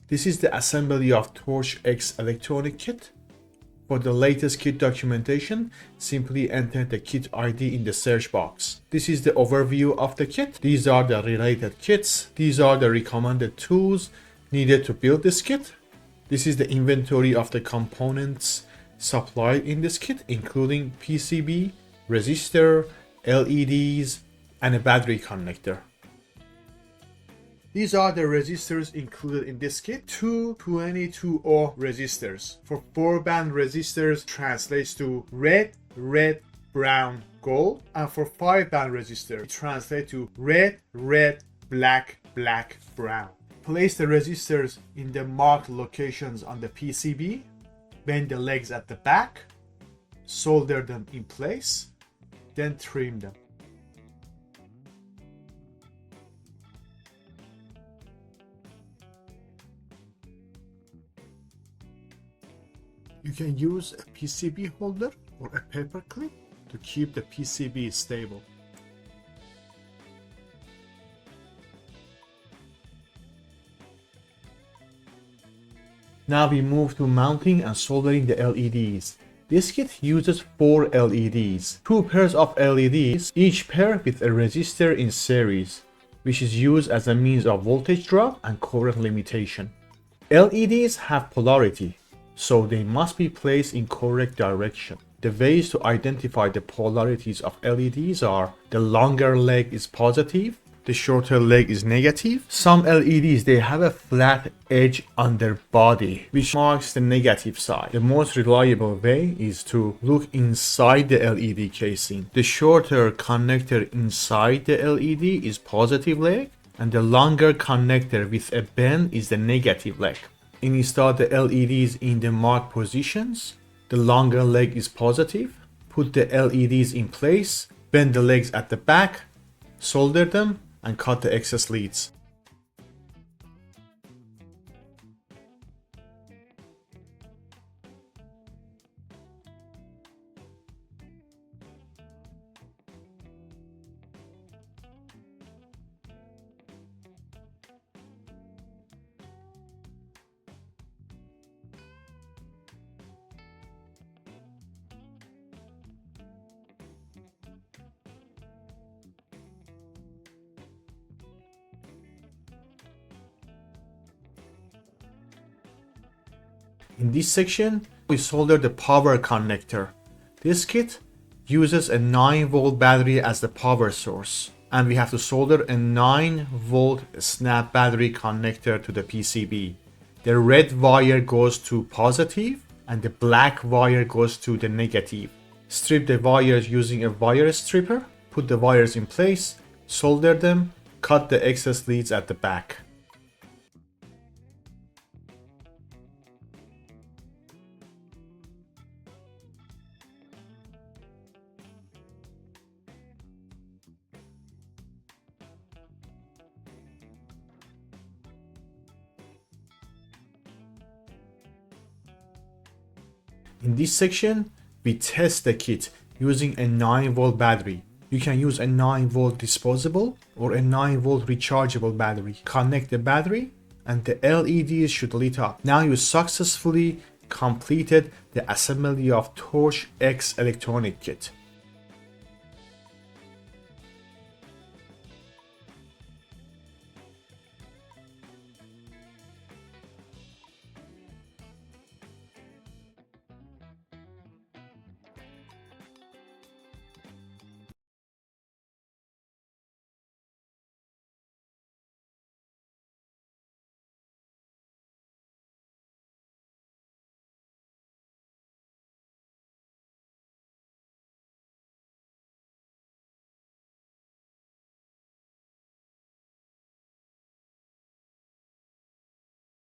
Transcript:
This is the assembly of TorchX electronic kit. For the latest kit documentation, simply enter the kit ID in the search box. This is the overview of the kit. These are the related kits. These are the recommended tools needed to build this kit. This is the inventory of the components supplied in this kit, including PCB, resistor, LEDs, and a battery connector. These are the resistors included in this kit. Two 22-ohm resistors. For 4-band resistors translates to red, red, brown, gold. And for 5-band resistor, it translates to red, red, black, black, brown. Place the resistors in the marked locations on the PCB. Bend the legs at the back. Solder them in place. Then trim them. You can use a PCB holder or a paper clip to keep the PCB stable. Now we move to mounting and soldering the LEDs. This kit uses 4 LEDs, 2 pairs of LEDs, each pair with a resistor in series, which is used as a means of voltage drop and current limitation. LEDs have polarity, so they must be placed in correct direction. The ways to identify the polarities of LEDs are: the longer leg is positive, the shorter leg is negative. Some LEDs, they have a flat edge on their body, which marks the negative side. The most reliable way is to look inside the LED casing. The shorter connector inside the LED is positive leg, and the longer connector with a bend is the negative leg. Install the LEDs in the marked positions. The longer leg is positive. Put the LEDs in place, bend the legs at the back, solder them, and cut the excess leads. In this section, we solder the power connector. This kit uses a 9-volt battery as the power source, and we have to solder a 9-volt snap battery connector to the PCB. The red wire goes to positive and the black wire goes to the negative. Strip the wires using a wire stripper, put the wires in place, solder them, cut the excess leads at the back. In this section, we test the kit using a 9-volt battery. You can use a 9-volt disposable or a 9-volt rechargeable battery. Connect the battery and the LEDs should lit up. Now you successfully completed the assembly of TorchX electronic kit.